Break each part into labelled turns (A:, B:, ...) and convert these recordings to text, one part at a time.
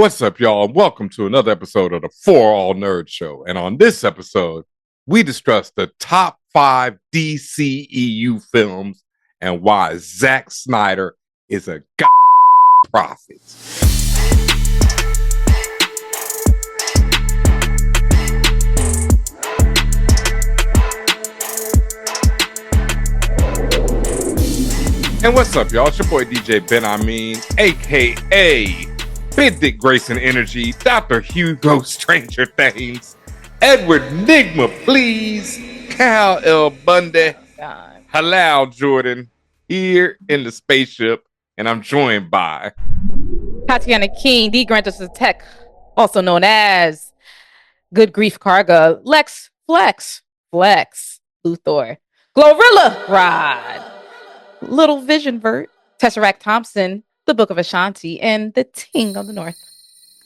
A: What's up, y'all? And welcome to another episode of the For All Nerd Show. And on this episode, we discuss the top 5 DCEU films and why Zack Snyder is a prophet. And what's up, y'all? It's your boy DJ Ben aka Big Dick Grayson Energy, Dr. Hugo Stranger Things, Edward Nigma, please, Cal El Bundy, Halal Jordan, here in the spaceship, and I'm joined by
B: Tatiana King, D. Grantis Tech, also known as Good Grief Karga, Lex Flex, Luthor, Glorilla Rod, Little Vision Vert, Tesseract Thompson, The Book of Ashanti, and The Ting of the North.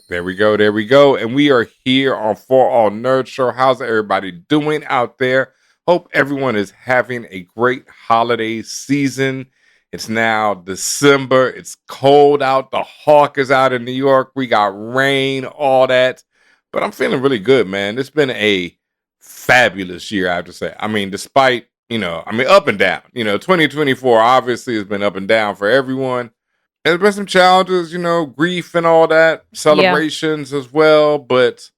A: There we go. And we are here on For All Nerd Show. How's everybody doing out there? Hope everyone is having a great holiday season. It's now December. It's cold out. The Hawk is out in New York. We got rain, all that. But I'm feeling really good, man. It's been a fabulous year, I have to say. I mean, despite, up and down. 2024 obviously has been up and down for everyone. There's been some challenges, grief and all that, celebrations as well. But,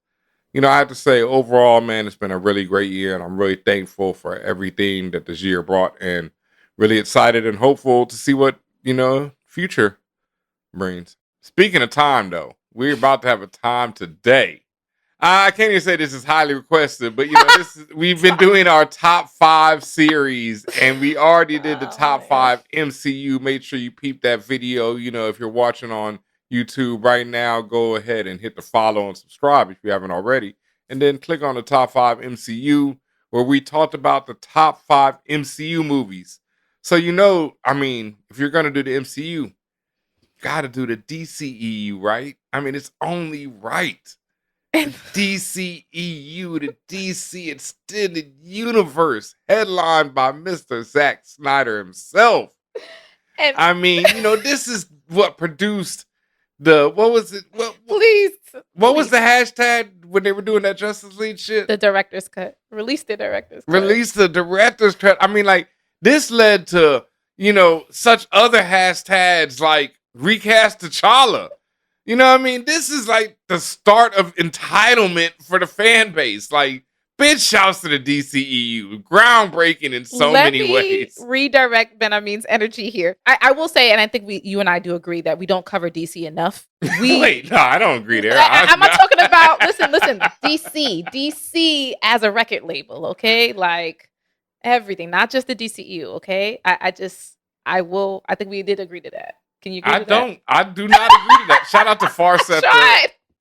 A: I have to say, overall, man, it's been a really great year. And I'm really thankful for everything that this year brought. And really excited and hopeful to see what, future brings. Speaking of time, though, we're about to have a time today. I can't even say this is highly requested, but we've been doing our top 5 series, and we already did the top 5 MCU. Make sure you peep that video. If you're watching on YouTube right now, go ahead and hit the follow and subscribe if you haven't already, and then click on the top 5 MCU, where we talked about the top 5 MCU movies. So if you're gonna do the MCU, you gotta do the DCEU, right? It's only right. DCEU, the DC Extended Universe, headlined by Mr. Zack Snyder himself. This is what produced what was it? What was the hashtag when they were doing that Justice League shit?
B: The director's cut. Release the director's cut.
A: Release the director's cut. This led to, such other hashtags like recast T'Challa. This is like the start of entitlement for the fan base. Like, big shouts to the DCEU. Groundbreaking in so many ways.
B: Redirect Benjamin's energy here. I will say, and I think you and I do agree that we don't cover DC enough.
A: Wait, no, I don't agree there.
B: I'm not talking about, listen, DC as a record label, okay? Like, everything, not just the DCEU, okay? I think we did agree to that. Can you agree to that?
A: I do not agree to that. Shout out to Far Sector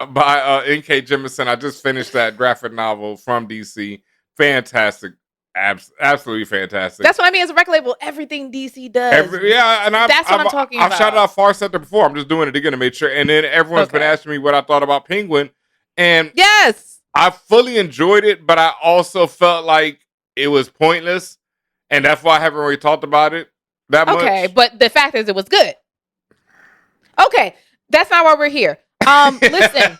A: by N.K. Jemisin. I just finished that graphic novel from DC. Fantastic. Absolutely fantastic.
B: That's what I mean. As a record label, everything DC does.
A: That's
B: what I'm talking about.
A: I've shouted out Far Sector before. I'm just doing it again to make sure. And then everyone's been asking me what I thought about Penguin. And
B: yes,
A: I fully enjoyed it, but I also felt like it was pointless. And that's why I haven't really talked about it that much.
B: Okay, but the fact is it was good. Okay, that's not why we're here. Listen,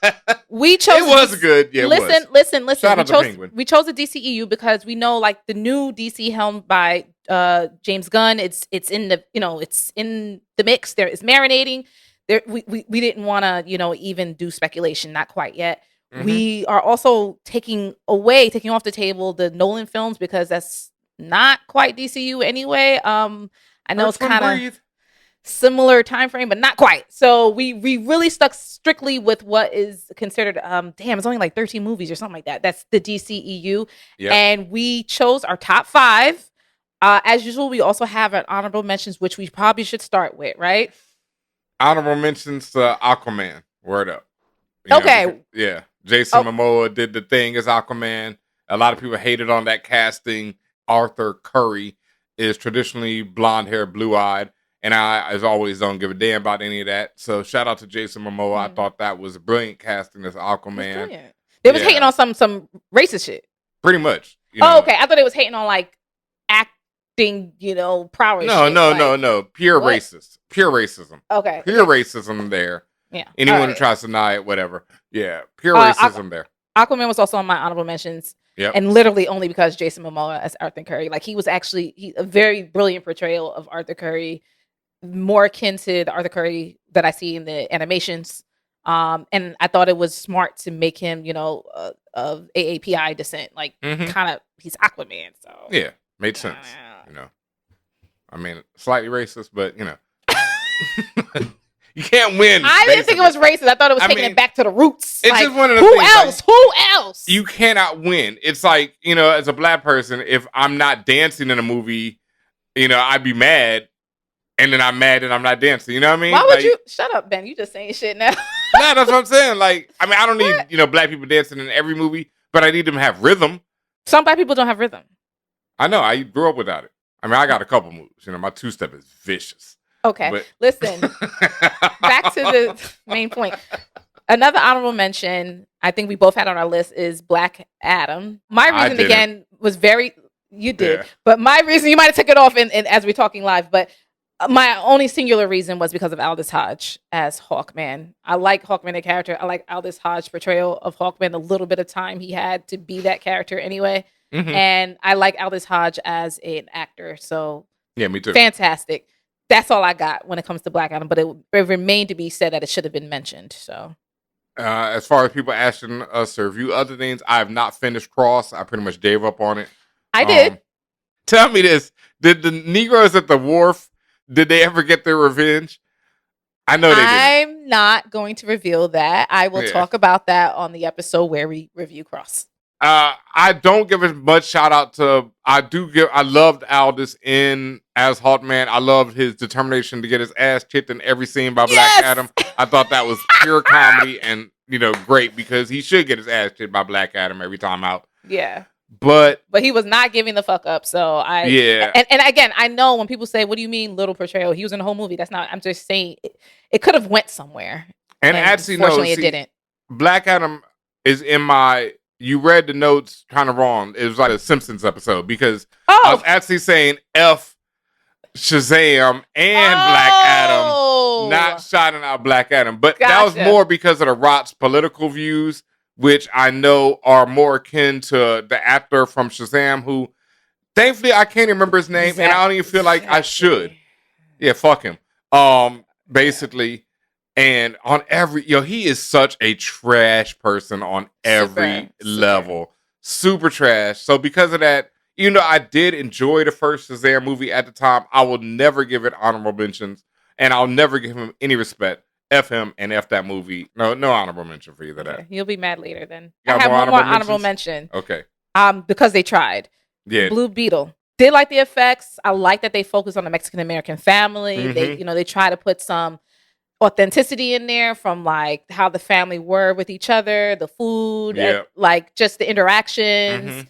B: we chose.
A: It was good. Yeah,
B: listen.
A: Shout out to Penguin.
B: We chose the DCEU because we know, like, the new DC helmed by James Gunn. It's in the it's in the mix. There is marinating. There we didn't want to even do speculation. Not quite yet. Mm-hmm. We are also taking off the table the Nolan films because that's not quite DCU anyway. I know it's kind of similar time frame, but not quite. So we really stuck strictly with what is considered it's only like 13 movies or something like that. That's the DCEU. Yep. And we chose our top 5. As usual, we also have an honorable mentions, which we probably should start with, right?
A: Honorable mentions to Aquaman. Word up.
B: Okay.
A: Jason Momoa did the thing as Aquaman. A lot of people hated on that casting. Arthur Curry is traditionally blonde hair, blue eyed. And I, as always, don't give a damn about any of that. So shout out to Jason Momoa. I thought that was a brilliant casting as Aquaman.
B: They was hating on some racist shit.
A: Pretty much.
B: Okay. I thought it was hating on like acting, prowess.
A: No. Pure racist. Pure racism.
B: Okay.
A: Pure racism there.
B: Yeah.
A: Anyone who tries to deny it, whatever. Yeah. Pure racism there.
B: Aquaman was also on my honorable mentions.
A: Yep.
B: And literally only because Jason Momoa as Arthur Curry. Like, he was actually a very brilliant portrayal of Arthur Curry, more akin to the Arthur Curry that I see in the animations. And I thought it was smart to make him, of AAPI descent. Like, kind of, he's Aquaman. So
A: yeah, made sense. I mean, slightly racist, but you can't win.
B: I didn't think it was racist. I thought it was taking it back to the roots.
A: It's
B: like,
A: just one of the
B: who
A: things.
B: Else? Like, who else?
A: You cannot win. It's like, as a black person, if I'm not dancing in a movie, I'd be mad. And then I'm mad and I'm not dancing. You know what I mean?
B: Why would you? Shut up, Ben. You just saying shit now.
A: Nah, that's what I'm saying. Like, I mean, I don't need, black people dancing in every movie, but I need them to have rhythm.
B: Some black people don't have rhythm.
A: I know. I grew up without it. I mean, I got a couple moves. My two-step is vicious.
B: Okay. But... Listen, back to the main point. Another honorable mention, I think we both had on our list, is Black Adam. My reason, again, was very... You did. Yeah. But my reason, you might have took it off as we're talking live, but my only singular reason was because of Aldous Hodge as Hawkman. I like Hawkman, the character. I like Aldous Hodge's portrayal of Hawkman, a little bit of time he had to be that character anyway. And I like Aldous Hodge as an actor. So
A: yeah, me too.
B: Fantastic. That's all I got when it comes to Black Adam, but it remained to be said that it should have been mentioned. So
A: as far as people asking us to review other things, I have not finished Cross. I pretty much gave up on it.
B: I did.
A: Tell me this. Did the Negroes at the wharf, did they ever get their revenge? I know they did.
B: I'm not going to reveal that. I will talk about that on the episode where we review Cross.
A: I don't give as much shout out to. I loved Aldous as Hawkman. I loved his determination to get his ass kicked in every scene by Black Adam. I thought that was pure comedy and great because he should get his ass kicked by Black Adam every time out.
B: Yeah.
A: But
B: he was not giving the fuck up. So and again, I know when people say, "What do you mean little portrayal?" He was in the whole movie. That's not. I'm just saying it could have went somewhere.
A: And actually, unfortunately,
B: it didn't.
A: Black Adam is in my. You read the notes kind of wrong. It was like a Simpsons episode because I was actually saying F Shazam and Black Adam, not shouting out Black Adam. But that was more because of the Rock's political views, which I know are more akin to the actor from Shazam, who, thankfully, I can't remember his name, and I don't even feel like I should. Yeah, fuck him. Basically, and on every, he is such a trash person on every level. Super trash. So because of that, even though I did enjoy the first Shazam movie at the time, I will never give it honorable mentions, and I'll never give him any respect. F him and F that movie. No honorable mention for either that.
B: You'll be mad later then. I have one more honorable mention.
A: Okay.
B: Because they tried.
A: Yeah.
B: Blue Beetle. Did like the effects. I like that they focus on the Mexican American family. They try to put some authenticity in there from like how the family were with each other, the food, like just the interactions,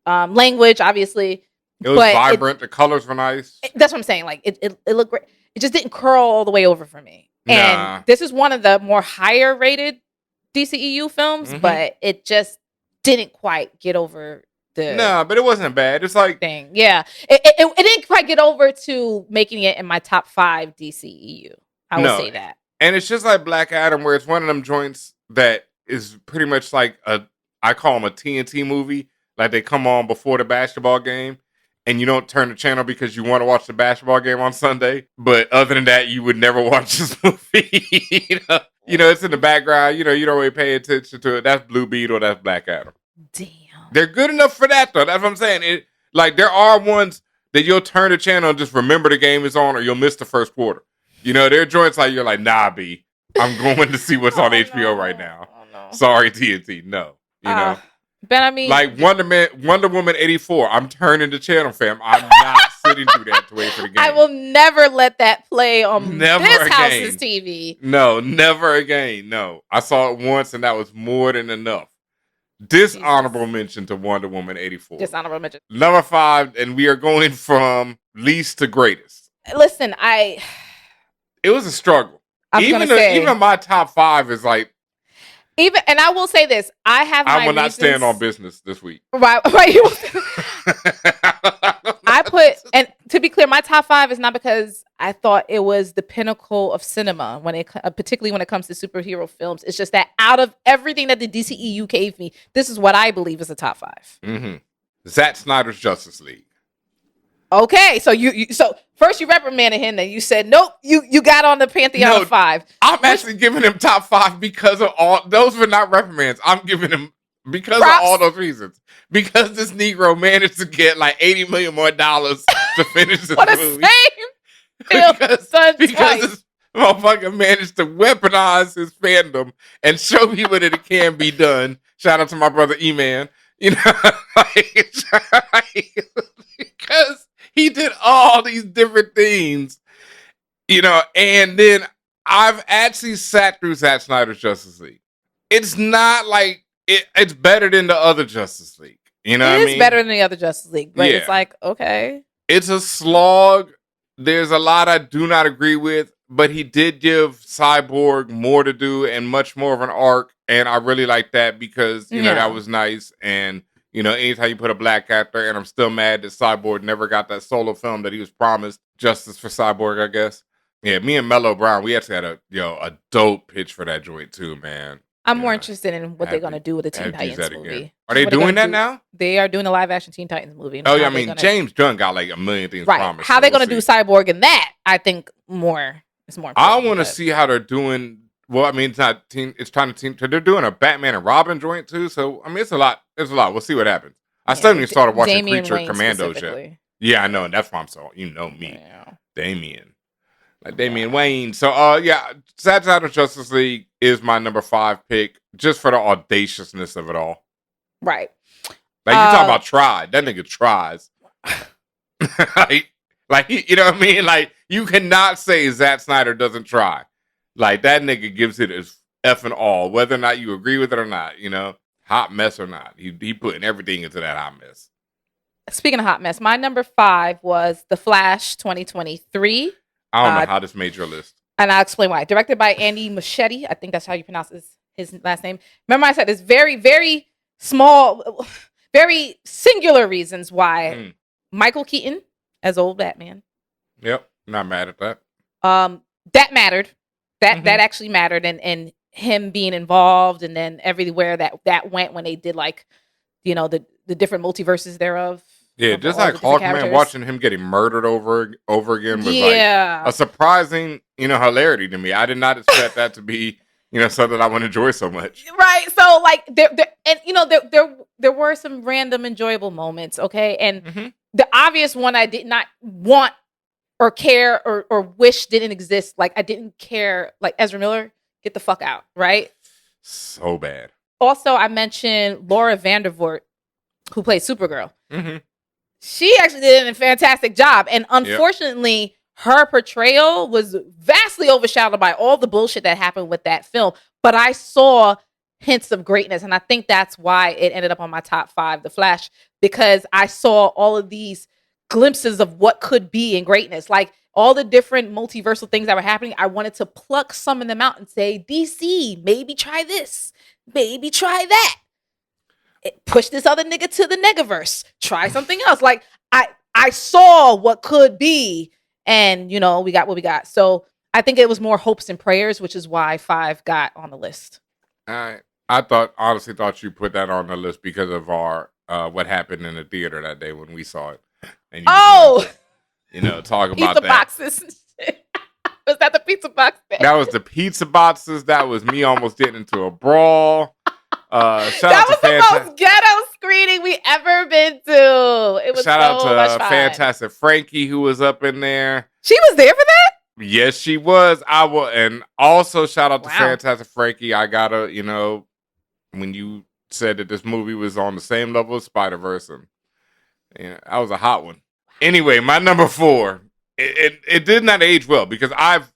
B: language, obviously.
A: It was vibrant. The colors were nice.
B: That's what I'm saying. Like it looked great. It just didn't curl all the way over for me. And this is one of the more higher rated DCEU films, but it just didn't quite get over the...
A: but it wasn't bad. It's like...
B: thing. Yeah. It didn't quite get over to making it in my top 5 DCEU. I would say that.
A: And it's just like Black Adam, where it's one of them joints that is pretty much like I call them a TNT movie. Like they come on before the basketball game. And you don't turn the channel because you want to watch the basketball game on Sunday. But other than that, you would never watch this movie. It's in the background. You don't really pay attention to it. That's Blue Beetle. That's Black Adam.
B: Damn.
A: They're good enough for that, though. That's what I'm saying. There are ones that you'll turn the channel and just remember the game is on or you'll miss the first quarter. There are joints like you're like, nah, B, I'm going to see what's on HBO right now.
B: Oh, no.
A: Sorry, TNT. No.
B: But I mean,
A: like Wonder Woman 84, I'm turning the channel, fam. I'm not sitting through that to wait for the game.
B: I will never let that play on this house's TV.
A: No, never again. No, I saw it once, and that was more than enough. Dishonorable mention to Wonder Woman 84.
B: Dishonorable mention.
A: Number 5, and we are going from least to greatest.
B: Listen, it
A: was a struggle. Even my top 5 is like.
B: Even, and I will say this, I have
A: I
B: my
A: will not stand on
B: reasons.
A: business this week.
B: Right. I put, and to be clear, my top 5 is not because I thought it was the pinnacle of cinema particularly when it comes to superhero films. It's just that out of everything that the DCEU gave me, this is what I believe is a top 5.
A: Mm-hmm. Zack Snyder's Justice League.
B: Okay, so so first you reprimanded him, then you said nope. You got on the pantheon of 5.
A: I'm actually giving him top 5 because of all those were not reprimands. I'm giving him because
B: Props.
A: of all those reasons. Because this Negro managed to get like $80 million more to finish this movie. Because this motherfucker managed to weaponize his fandom and show people that it can be done. Shout out to my brother E-Man. You know, because he did all these different things, you know, and then I've actually sat through Zack Snyder's Justice League. It's not like it's better than the other Justice League. You know what I mean?
B: It is better than the other Justice League, but
A: Yeah.
B: it's like, okay.
A: It's a slog. There's a lot I do not agree with, but he did give Cyborg more to do and much more of an arc, and I really like that because, you know, that was nice. And, you know, anytime you put a black actor, and I'm still mad that Cyborg never got that solo film that he was promised, Justice for Cyborg, I guess. Yeah, me and Mello Brown, we actually had a dope pitch for that joint too, man.
B: I'm more interested in what they're going to do with the Teen Titans movie.
A: Are they doing that now?
B: They are doing a live action Teen Titans movie.
A: Oh, yeah, I mean, James Gunn got like a million things promised.
B: How they're going to do Cyborg in that, I think more is more important.
A: I want to see how they're doing. Well, I mean, it's not teen. It's trying to. They're doing a Batman and Robin joint too. So I mean, it's a lot. It's a lot. We'll see what happens. I still haven't started watching Creature Commandos yet. Yeah, I know, and that's why I'm so. You know me, Damian, like Damian Wayne. So yeah, Zack Snyder's Justice League is my number 5 pick, just for the audaciousness of it all.
B: Right.
A: Like you talk about tried. That nigga tries. like you know what I mean? Like you cannot say Zack Snyder doesn't try. Like that nigga gives it his effing all, whether or not you agree with it or not. You know, hot mess or not, he putting everything into that hot mess.
B: Speaking of hot mess, my number 5 was The Flash 2023.
A: I don't know how this made your list,
B: and I'll explain why. Directed by Andy Muschietti, I think that's how you pronounce his last name. Remember, I said there's very, very small, very singular reasons why Michael Keaton as old Batman.
A: Yep, not mad at that.
B: That mattered. That actually mattered, and him being involved, and then everywhere that went when they did, like, you know, the different multiverses thereof.
A: Yeah, just like Hawkman, watching him getting murdered over again was like a surprising, you know, hilarity to me. I did not expect that to be, you know, something I would enjoy so much.
B: Right. So like there were some random enjoyable moments, okay? And the obvious one I did not want or care or wish didn't exist. Like I didn't care, like Ezra Miller, get the fuck out, right?
A: So bad.
B: Also, I mentioned Laura Vandervoort, who played Supergirl.
A: Mm-hmm.
B: She actually did a fantastic job. And unfortunately, her portrayal was vastly overshadowed by all the bullshit that happened with that film. But I saw hints of greatness. And I think that's why it ended up on my top 5, The Flash, because I saw all of these glimpses of what could be in greatness. Like all the different multiversal things that were happening, I wanted to pluck some of them out and say, DC, maybe try this, maybe try that. Push this other nigga to the negaverse. Try something else. Like I saw what could be, and you know, we got what we got. So I think it was more hopes and prayers, which is why 5 got on the list.
A: I honestly thought you put that on the list because of our what happened in the theater that day when we saw it. And you know, talk about
B: pizza
A: that.
B: Boxes. Was that the pizza box thing?
A: That was the pizza boxes. That was me almost getting into a brawl.
B: That was the most ghetto screening we ever been to. It was
A: shout out to
B: much fun.
A: Fantastic Frankie, who was up in there.
B: She was there for that?
A: Yes, she was. And also shout out to Fantastic Frankie. I gotta, you know, when you said that this movie was on the same level as Spider-Verse, and yeah, that was a hot one. Anyway, my number 4. It did not age well because I've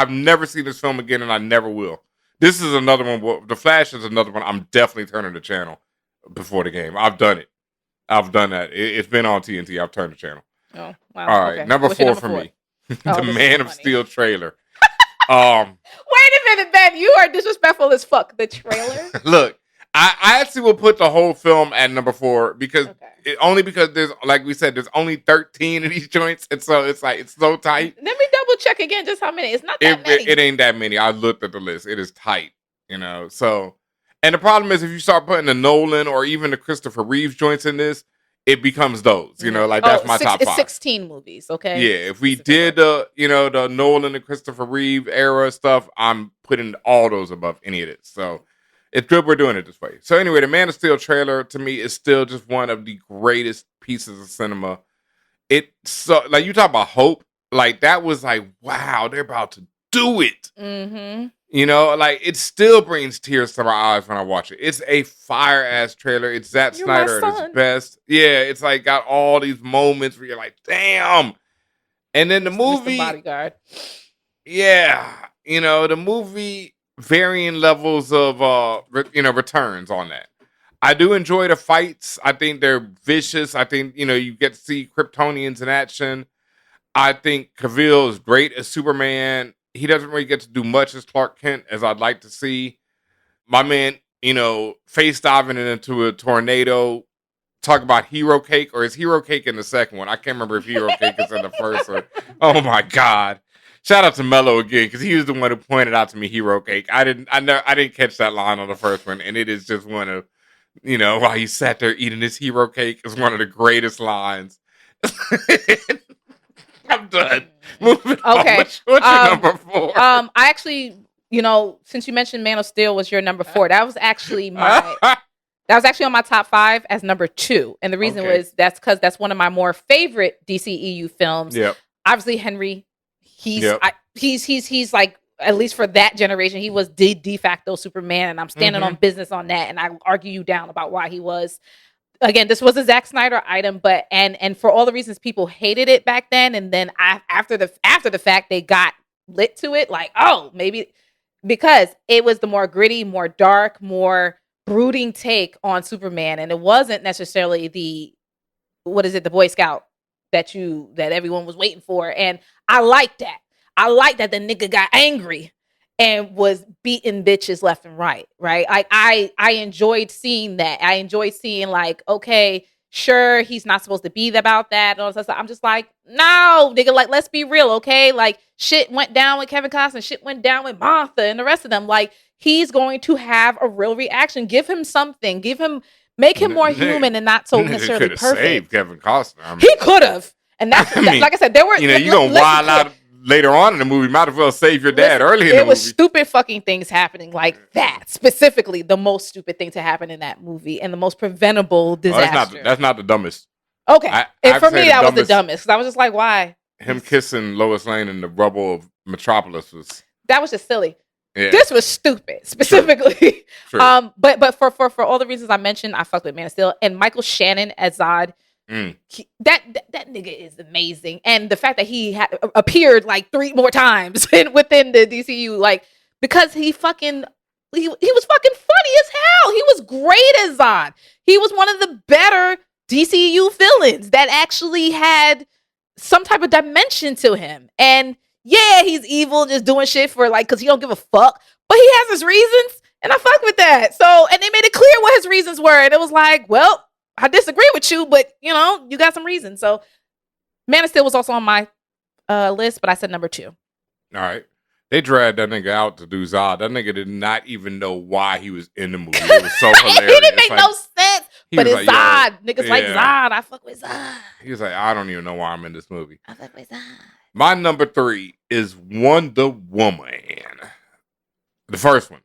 A: never seen this film again, and I never will. This is another one. The Flash is another one. I'm definitely turning the channel before the game. I've done it. I've done that. It's been on TNT. I've turned the channel.
B: Oh, wow.
A: All right.
B: Okay.
A: Number 4 for me. The Man of Steel trailer.
B: Wait a minute, Ben. You are disrespectful as fuck. The trailer.
A: Look, I actually will put the whole film at number 4 because only because there's, like we said, there's only 13 of these joints, and so it's like it's so tight.
B: Let me double check again just how many. It's not that many.
A: It ain't that many. I looked at the list. It is tight, So, and the problem is if you start putting the Nolan or even the Christopher Reeves joints in this, it becomes those. Like that's my top 5.
B: It's 16 movies. Okay.
A: Yeah, if we did the Nolan and Christopher Reeve era stuff, I'm putting all those above any of this. So it's good we're doing it this way. So anyway, the Man of Steel trailer to me is still just one of the greatest pieces of cinema. It's so, like, you talk about hope, like that was like, wow, they're about to do it.
B: Mm-hmm.
A: Like it still brings tears to my eyes when I watch it. It's a fire ass trailer. It's Zack Snyder at his best. Yeah, it's like got all these moments where you're like, damn. And then the movie,
B: Mr. Bodyguard.
A: Yeah, the movie, varying levels of returns on that. I do enjoy the fights. I think they're vicious. I think you get to see Kryptonians in action. I think Cavill is great as Superman. He doesn't really get to do much as Clark Kent as I'd like to see. My man, face diving into a tornado. Talk about hero cake, or is hero cake in the second one? I can't remember if hero cake is in the first one. Oh my God. Shout out to Mello again, because he was the one who pointed out to me hero cake. I didn't catch that line on the first one, and it is just one of, while he sat there eating his hero cake is one of the greatest lines. I'm done. Moving
B: okay.
A: On. What's your number 4?
B: I actually, since you mentioned Man of Steel was your number 4, that was actually on my top 5 as number 2. And the reason was because that's one of my more favorite DCEU films.
A: Yep.
B: Obviously, Henry, he's like, at least for that generation, he was the de facto Superman, and I'm standing on business on that, and I argue you down about why he was. Again, this was a Zack Snyder item, but and for all the reasons people hated it back then, and then after the fact they got lit to it, like, oh, maybe because it was the more gritty, more dark, more brooding take on Superman, and it wasn't necessarily the Boy Scout that everyone was waiting for, and I like that. I like that the nigga got angry and was beating bitches left and right, right? I enjoyed seeing that. I enjoyed seeing, like, okay, sure, he's not supposed to be about that. And all that stuff. I'm just like, no, nigga, like, let's be real, okay? Like, shit went down with Kevin Costner, shit went down with Martha and the rest of them. Like, he's going to have a real reaction. Give him something. Make him more human and not so necessarily perfect.
A: Saved Kevin Costner.
B: He could have. And that's, like I said, there were...
A: you gonna wild out later on in the movie. Might as well save your dad early in the movie.
B: It was stupid fucking things happening like that. Specifically, the most stupid thing to happen in that movie and the most preventable disaster.
A: That's not the dumbest.
B: Okay. And for me, that was the dumbest. I was just like, why?
A: Him kissing Lois Lane in the rubble of Metropolis was...
B: That was just silly.
A: Yeah.
B: This was stupid, specifically.
A: True.
B: But for all the reasons I mentioned, I fucked with Man of Steel. And Michael Shannon as Zod, that nigga is amazing. And the fact that he had appeared like 3 more times within the DCU, like, because he was fucking funny as hell. He was great as Zod. He was one of the better DCU villains that actually had some type of dimension to him. And yeah, he's evil, just doing shit for, like, because he don't give a fuck. But he has his reasons, and I fuck with that. So, and they made it clear what his reasons were. And it was like, well, I disagree with you, but, you got some reasons. So, Man of Steel was also on my list, but I said number 2.
A: All right. They dragged that nigga out to do Zod. That nigga did not even know why he was in the movie. It was so hilarious.
B: He didn't make no sense. But it's like, Zod. Niggas like Zod. I fuck with Zod.
A: He was like, I don't even know why I'm in this movie.
B: I fuck with Zod.
A: My number 3 is Wonder Woman. The first one,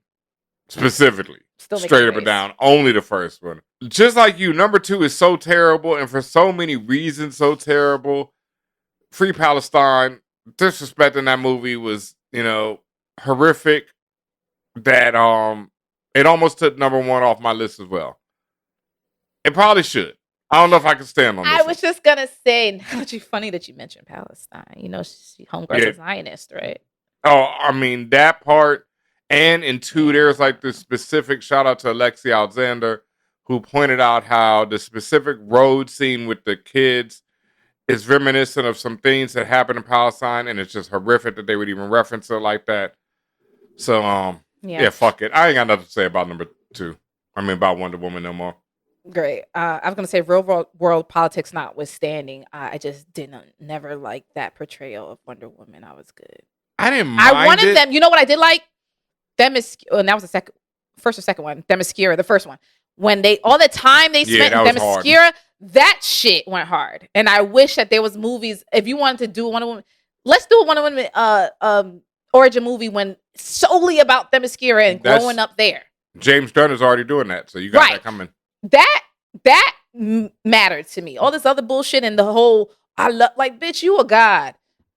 A: specifically. Straight up and down. Only the first one. Just like you, number 2 is so terrible, and for so many reasons so terrible. Free Palestine. Disrespecting that movie was, horrific. That it almost took number 1 off my list as well. It probably should. I don't know if I can stand on this.
B: I was just gonna say, funny that you mentioned Palestine. Homegirl's a Zionist, right?
A: Oh, I mean, that part. And in 2, there's like this specific shout out to Alexi Alexander, who pointed out how the specific road scene with the kids It's reminiscent of some things that happened in Palestine, and it's just horrific that they would even reference it like that. So, yeah, fuck it. I ain't got nothing to say about number 2. I mean, about Wonder Woman no more.
B: Great. I was gonna say real world politics notwithstanding, I just never like that portrayal of Wonder Woman. I was good.
A: I didn't mind
B: I wanted
A: it.
B: them. You know what I did like? And that was the first or second one. Themyscira, the first one. When all the time they spent in Themyscira, that shit went hard. And I wish that there was movies. If you wanted to do Wonder Woman, let's do a Wonder Woman origin movie when solely about Themyscira and growing up there.
A: James Gunn is already doing that, so you got that coming.
B: That mattered to me. All this other bullshit and the whole I love, like, bitch, you a god.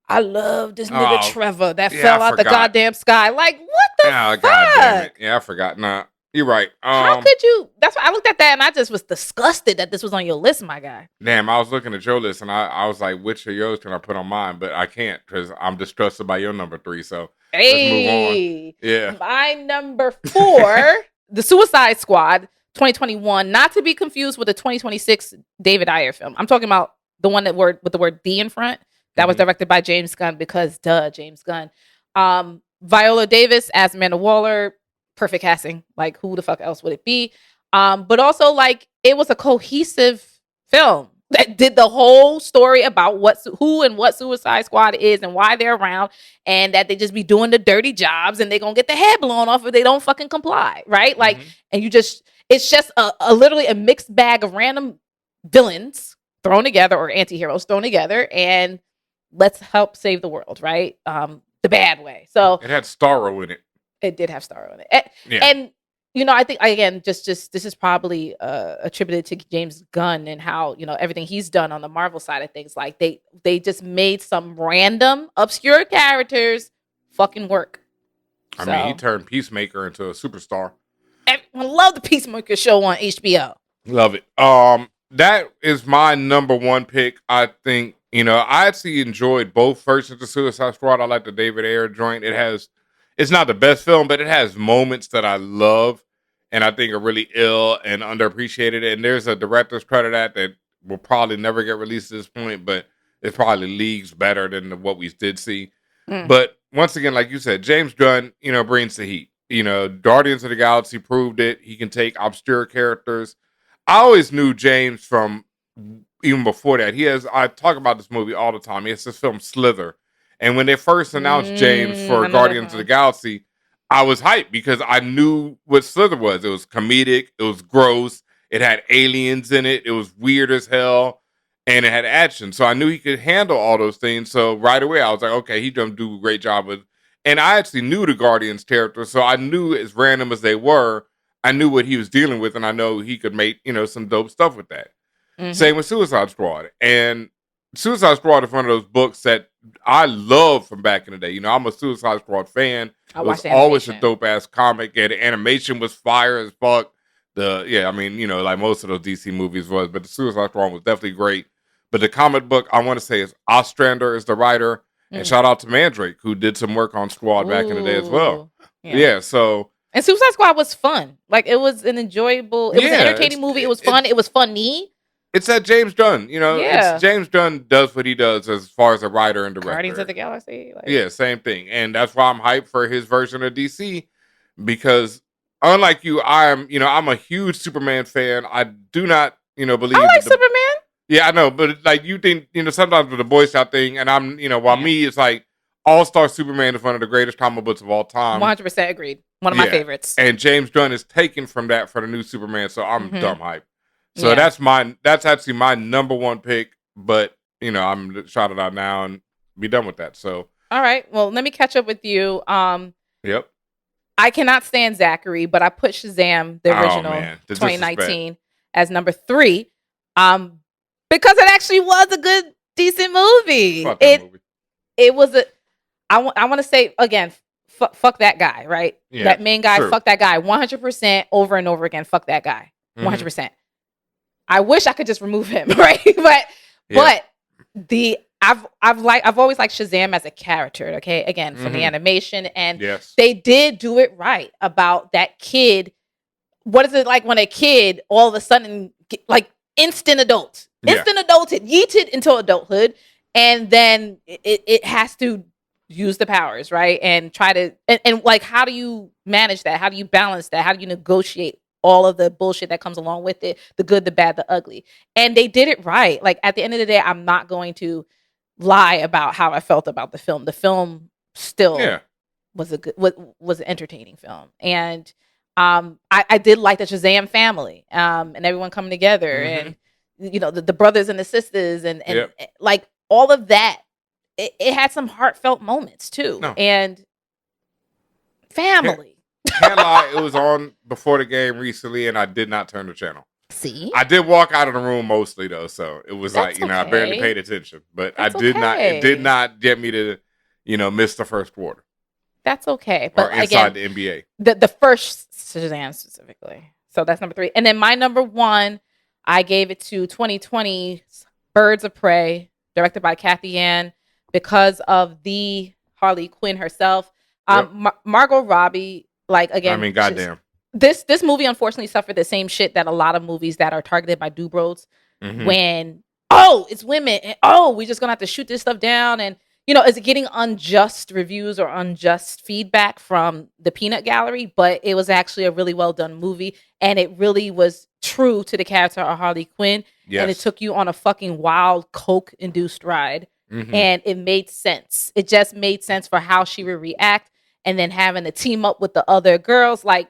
B: I love this nigga Trevor that fell out the goddamn sky. Like, what the fuck? God damn it.
A: Yeah, I forgot. Nah, you're right.
B: How could you? That's why I looked at that and I just was disgusted that this was on your list, my guy.
A: Damn, I was looking at your list and I was like, which of yours can I put on mine? But I can't because I'm distrusted by your number 3. So let's move on. Yeah.
B: My number 4, The Suicide Squad, 2021, not to be confused with the 2026 David Ayer film. I'm talking about the one with the word "the" in front. That was directed by James Gunn because, James Gunn. Viola Davis as Amanda Waller, perfect casting. Like, who the fuck else would it be? But also, like, it was a cohesive film that did the whole story about who and what Suicide Squad is and why they're around, and that they just be doing the dirty jobs and they're gonna get the head blown off if they don't fucking comply, right? Like, and it's just a literally a mixed bag of random villains thrown together or anti-heroes thrown together, and let's help save the world, right? The bad way. So
A: it had Starro in it.
B: It did have Starro in it. And you know, I think again, just this is probably attributed to James Gunn and how, you know, everything he's done on the Marvel side of things. Like they just made some random obscure characters fucking work.
A: I mean, he turned Peacemaker into a superstar.
B: Everyone loved the Peacemaker show on HBO.
A: Love it. That is my number 1 pick. I think, you know, I actually enjoyed both versions of Suicide Squad. I like the David Ayer joint. It's not the best film, but it has moments that I love and I think are really ill and underappreciated. And there's a director's cut of that will probably never get released at this point, but it's probably leagues better than what we did see. But once again, like you said, James Gunn, you know, brings the heat. You know, Guardians of the Galaxy proved it. He can take obscure characters. I always knew James from even before that. I talk about this movie all the time. He has this film Slither. And when they first announced James for Guardians of the Galaxy, I was hyped because I knew what Slither was. It was comedic. It was gross. It had aliens in it. It was weird as hell. And it had action. So I knew he could handle all those things. So right away, I was like, okay, he's going to do a great job with. And I actually knew the Guardians character. So I knew, as random as they were, I knew what he was dealing with. And I know he could make, you know, some dope stuff with that. Same with Suicide Squad. And Suicide Squad is one of those books that I love from back in the day. You know, I'm a Suicide Squad fan. It was always a dope ass comic. Yeah, the animation was fire as fuck. I mean, you know, like most of those DC movies was, but the Suicide Squad was definitely great. But the comic book, I want to say, is Ostrander is the writer. And shout out to Mandrake, who did some work on Squad back in the day as well. Yeah, so.
B: And Suicide Squad was fun. Like, it was an enjoyable, it was an entertaining movie. It was fun. It was funny.
A: It's that James Gunn, you know. It's James Gunn does what he does as far as a writer and director.
B: Guardians of the Galaxy.
A: Same thing. And that's why I'm hyped for his version of DC. Because unlike you, I'm a huge Superman fan. I do not, believe
B: I like Superman.
A: Yeah, I know, but like you think, sometimes with the Boy Scout thing, and I'm, while me, it's like All-Star Superman is one of the greatest comic books of all time.
B: 100% agreed. One of my favorites.
A: And James Gunn is taken from that for the new Superman, so I'm dumb hype. So that's actually my number one pick, but I'm shout it out now and be done with that. So
B: all right, well, let me catch up with you.
A: Yep.
B: I cannot stand Zachary, but I put Shazam, the original 2019, as number 3. Because it actually was a good, decent movie.
A: Fuck that movie.
B: It was I want to say again, fuck that guy, right? Yeah, that main guy, true. Fuck that guy, 100% over and over again. Fuck that guy, 100%. I wish I could just remove him, right? But I've always liked Shazam as a character. Okay, again from the animation, and they did do it right about that kid. What is it like when a kid all of a sudden like instant adult?
A: Yeah.
B: Instant adulthood, yeeted into adulthood, and then it has to use the powers, right? And try to and like, how do you manage that? How do you balance that? How do you negotiate all of the bullshit that comes along with it, the good, the bad, the ugly? And they did it right. Like, at the end of the day, I'm not going to lie about how I felt about the film. The film still
A: Yeah.
B: was a good was an entertaining film. And I did like the Shazam family, and everyone coming together,
A: Mm-hmm.
B: and the brothers and the sisters, and
A: Yep.
B: like all of that. It had some heartfelt moments too,
A: No.
B: and
A: Can't,
B: family.
A: can't lie. It was on before the game recently, and I did not turn the channel.
B: See,
A: I did walk out of the room mostly though, so it was like,
B: that's
A: I barely
B: okay.
A: paid attention. But I
B: That's
A: did not. It did
B: okay.
A: not get me to, miss the first quarter
B: That's okay.
A: or
B: But
A: inside
B: again,
A: the NBA.
B: the first Shazam specifically. So that's number 3. And then my number 1, I gave it to 2020's Birds of Prey, directed by Kathy Ann, because of the Harley Quinn herself.
A: Yep.
B: Margot Robbie, like,
A: I
B: again,
A: mean, goddamn.
B: this movie unfortunately suffered the same shit that a lot of movies that are targeted by Dubros,
A: Mm-hmm.
B: when it's women, and we just gonna have to shoot this stuff down, and is it getting unjust reviews or unjust feedback from the peanut gallery? But it was actually a really well done movie, and it really was true to the character of Harley Quinn. And it
A: Yes.
B: took you on a fucking wild coke induced ride,
A: Mm-hmm.
B: and it made sense. It just made sense for how she would react, and then having to team up with the other girls, like,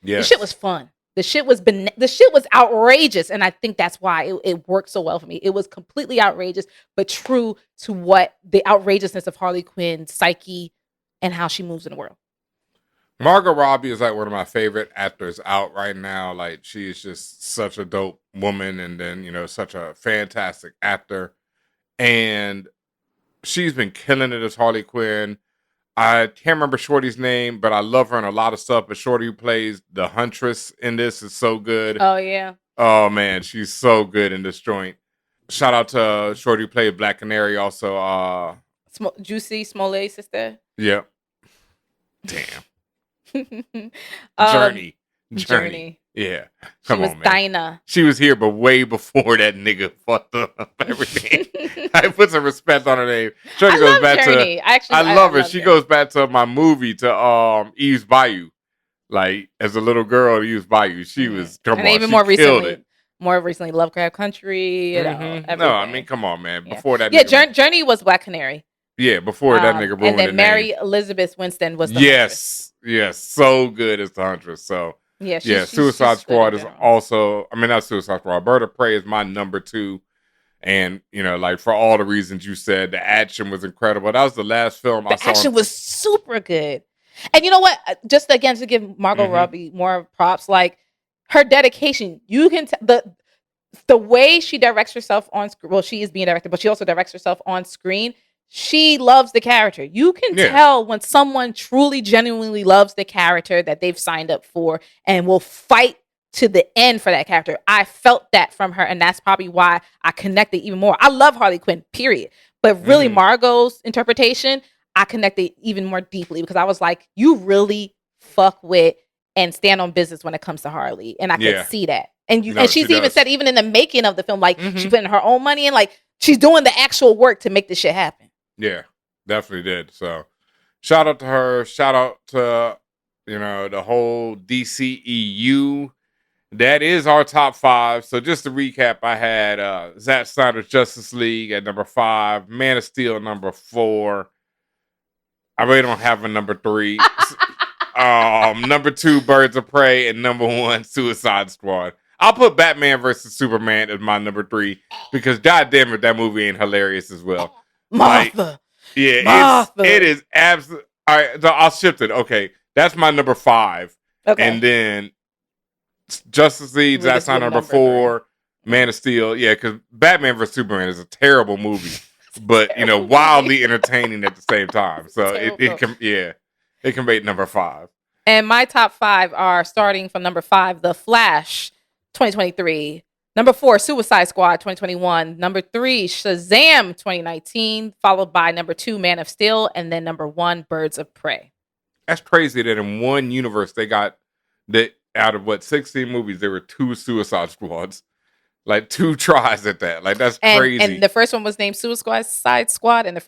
B: the shit was
A: Yes.
B: fun. The shit was outrageous, and I think that's why it worked so well for me. It was completely outrageous, but true to what the outrageousness of Harley Quinn's psyche and how she moves in the world.
A: Margot Robbie is like one of my favorite actors out right now. Like, she is just such a dope woman, and then such a fantastic actor, and she's been killing it as Harley Quinn. I can't remember Shorty's name, but I love her in a lot of stuff. But Shorty, who plays the Huntress in this, is so good.
B: Oh yeah.
A: Oh man, she's so good in this joint. Shout out to Shorty, who played Black Canary. Also,
B: Juicy Smollett sister.
A: yeah, damn,
B: um,
A: Journey. Yeah,
B: She
A: come
B: was
A: on, man.
B: Dinah.
A: She was here, but way before that nigga fucked up everything. I put some respect on her name. Shorty goes back
B: Journey.
A: I love her. She
B: Journey.
A: goes back to my movie, to Eve's Bayou. Like, as a little girl, Eve's Bayou. She was, come
B: and
A: on,
B: even
A: she
B: more
A: killed
B: recently.
A: it.
B: More recently, Lovecraft Country.
A: Mm-hmm. No, I mean, come on, man.
B: Yeah.
A: Before that,
B: nigga, Journey was Black Canary.
A: Yeah, before that nigga ruined
B: and then
A: the
B: Mary
A: name.
B: Elizabeth Winston was the Huntress.
A: Yes, so good as the Huntress. So
B: she's
A: Suicide Squad is
B: general.
A: also. I mean, not Suicide Squad. Bird of Prey is my number 2, and like, for all the reasons you said, the action was incredible. That was the last film I saw.
B: The action was super good, and you know what? Just again, to give Margot Robbie more props, like, her dedication. You can the way she directs herself on screen. Well, she is being directed, but she also directs herself on screen. She loves the character. You can tell when someone truly, genuinely loves the character that they've signed up for and will fight to the end for that character. I felt that from her, and that's probably why I connected even more. I love Harley Quinn, period. But really, Margot's interpretation, I connected even more deeply, because I was like, you really fuck with and stand on business when it comes to Harley. And I could see that. And and she's even said, even in the making of the film, like, she put in her own money, and like, she's doing the actual work to make this shit happen.
A: Yeah, definitely did. So shout out to her. Shout out to, the whole DCEU. That is our top 5. So just to recap, I had Zack Snyder's Justice League at number 5, Man of Steel number 4. I really don't have a number 3. Number 2, Birds of Prey, and number 1, Suicide Squad. I'll put Batman versus Superman as my number 3, because goddamn it, that movie ain't hilarious as well.
B: Martha.
A: It is absolutely. All right, so I'll shift it. Okay, that's my number 5. Okay, and then Justice League, that's my number 4. 3. Man of Steel, yeah, because Batman vs Superman is a terrible movie, but wildly entertaining at the same time. So it can make number 5.
B: And my top 5 are, starting from number 5, The Flash, 2023. Number 4, Suicide Squad, 2021. Number 3, Shazam, 2019. Followed by number 2, Man of Steel. And then number 1, Birds of Prey.
A: That's crazy that in one universe they got that out of 16 movies, there were 2 Suicide Squads. Like 2 tries at that. Like that's
B: And
A: crazy.
B: the first one was named Suicide Squad, and the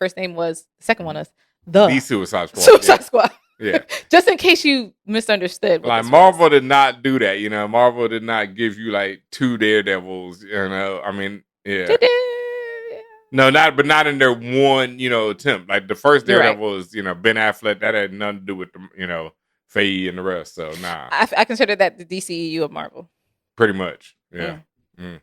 B: second one was
A: The
B: the
A: Suicide Squad. Yeah.
B: Suicide Squad.
A: Yeah.
B: Just in case you misunderstood what
A: Like
B: this was.
A: Marvel did not do that, you know. Marvel did not give you like 2 Daredevils, you know. I mean, yeah. No, not in their one, attempt. Like the first
B: You're right.
A: Daredevil is, Ben Affleck. That had nothing to do with the, Faye and the rest. So nah,
B: I consider that the DCEU of Marvel.
A: pretty much. Yeah. Mm.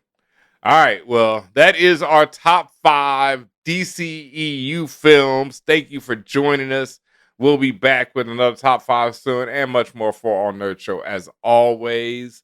A: All right. Well, that is our top 5 DCEU films. Thank you for joining us. We'll be back with another top 5 soon and much more for our Nerd Show as always.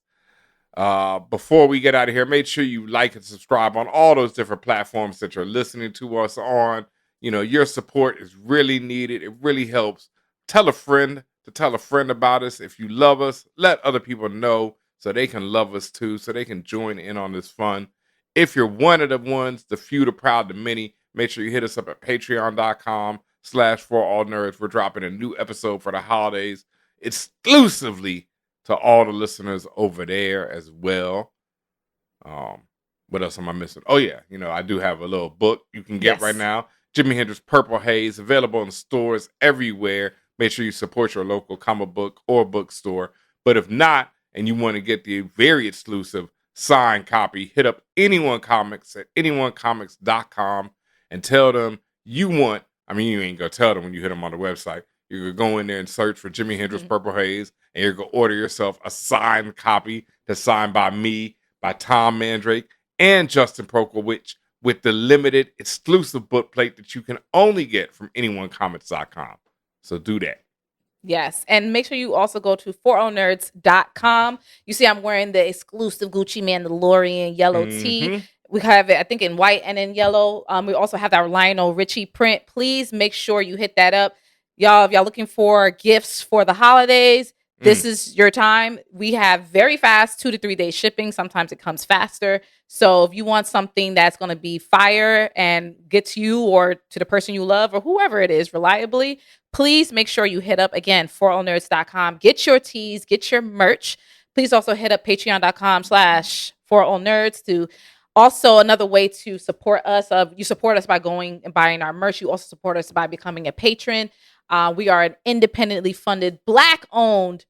A: Before we get out of here, make sure you like and subscribe on all those different platforms that you're listening to us on. Your support is really needed. It really helps. Tell a friend to tell a friend about us. If you love us, let other people know so they can love us too, so they can join in on this fun. If you're one of the ones, the few, the proud, the many, make sure you hit us up at patreon.com/forallnerds. We're dropping a new episode for the holidays exclusively to all the listeners over there as well. What else am I missing? Oh yeah, I do have a little book you can get right now. Jimi Hendrix Purple Haze, available in stores everywhere. Make sure you support your local comic book or bookstore. But if not, and you want to get the very exclusive signed copy, hit up Anyone Comics at anyonecomics.com and tell them you want. I mean, you ain't gonna tell them when you hit them on the website. You're gonna go in there and search for Jimi Hendrix Purple Haze, and you're gonna order yourself a signed copy that's signed by me, by Tom Mandrake, and Justin Prokowicz, with the limited exclusive bookplate that you can only get from anyonecomics.com. So do that.
B: Yes. And make sure you also go to forallnerds.com. You see, I'm wearing the exclusive Gucci Mandalorian yellow tee. We have it, I think, in white and in yellow. We also have our Lionel Richie print. Please make sure you hit that up. Y'all, if y'all looking for gifts for the holidays, this is your time. We have very fast 2 to 3 day shipping. Sometimes it comes faster. So if you want something that's going to be fire and gets you or to the person you love or whoever it is reliably, please make sure you hit up, again, forallnerds.com. Get your tees, get your merch. Please also hit up patreon.com/forallnerds to also another way to support us. You support us by going and buying our merch. You also support us by becoming a patron. We are an independently funded, Black-owned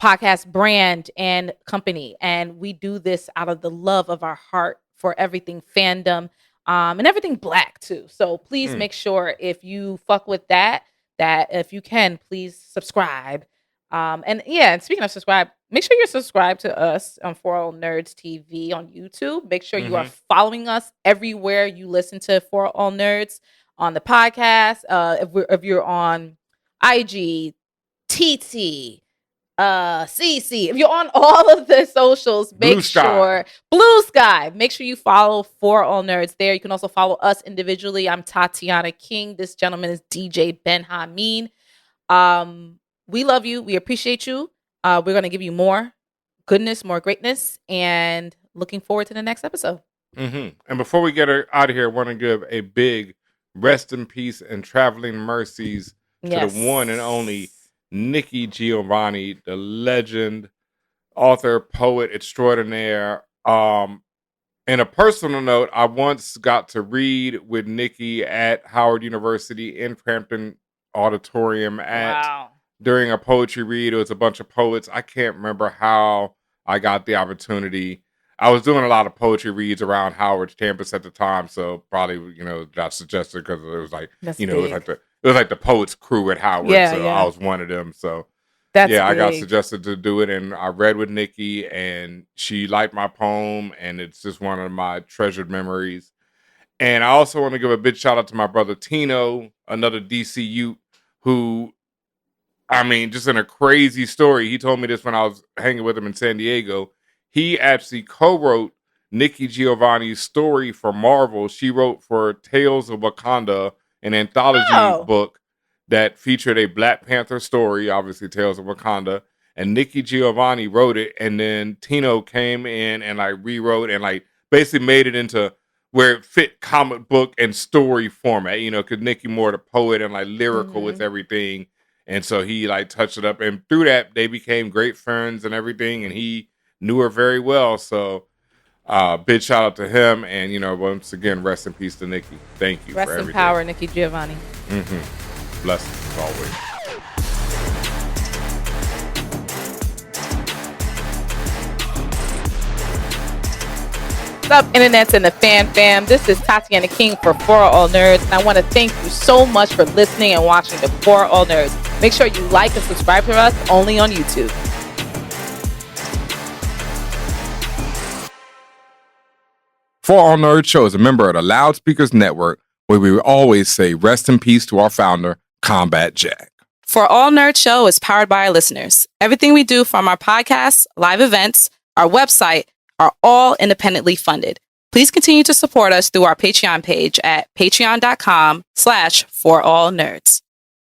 B: podcast brand and company, and we do this out of the love of our heart for everything fandom, and everything Black too. So please make sure, if you fuck with that if you can, please subscribe. And speaking of subscribe, make sure you're subscribed to us on For All Nerds TV on YouTube. Make sure you are following us everywhere you listen to For All Nerds on the podcast. If you're on IG, TT, CC, if you're on all of the socials, make sure Blue Sky, make sure you follow For All Nerds there. You can also follow us individually. I'm Tatiana King. This gentleman is DJ Ben Hameen. We love you. We appreciate you. We're going to give you more goodness, more greatness, and looking forward to the next episode.
A: And before we get out of here, I want to give a big rest in peace and traveling mercies to the one and only Nikki Giovanni, the legend, author, poet extraordinaire. In a personal note, I once got to read with Nikki at Howard University in Crampton Auditorium during a poetry read. It was a bunch of poets. I can't remember how I got the opportunity. I was doing a lot of poetry reads around Howard's campus at the time, so probably got suggested because it was like it was like the poets crew at Howard. I was one of them. So I got suggested to do it, and I read with Nikki, and she liked my poem, and it's just one of my treasured memories. And I also want to give a big shout out to my brother Tino, another DCU, who, I mean, just in a crazy story. He told me this when I was hanging with him in San Diego. He actually co-wrote Nikki Giovanni's story for Marvel. She wrote for Tales of Wakanda, an anthology book that featured a Black Panther story, obviously Tales of Wakanda, and Nikki Giovanni wrote it, and then Tino came in and rewrote and basically made it into where it fit comic book and story format, because Nikki more the poet and lyrical with everything, and so he touched it up, and through that they became great friends and everything, and he knew her very well. So Big shout out to him, and once again, rest in peace to Nikki. Thank you
B: Rest
A: for
B: in
A: everything.
B: power, Nikki Giovanni.
A: Blessings as always.
B: What's up, internets and the fam? This is Tatiana King for All Nerds, and I want to thank you so much for listening and watching the All Nerds. Make sure you like and subscribe to us only on YouTube.
A: All Nerds Show is a member of the Loudspeakers Network, where we always say rest in peace to our founder, Combat Jack.
C: All Nerds Show is powered by our listeners. Everything we do, from our podcasts, live events, our website, are all independently funded. Please continue to support us through our Patreon page at patreon.com/forallnerds.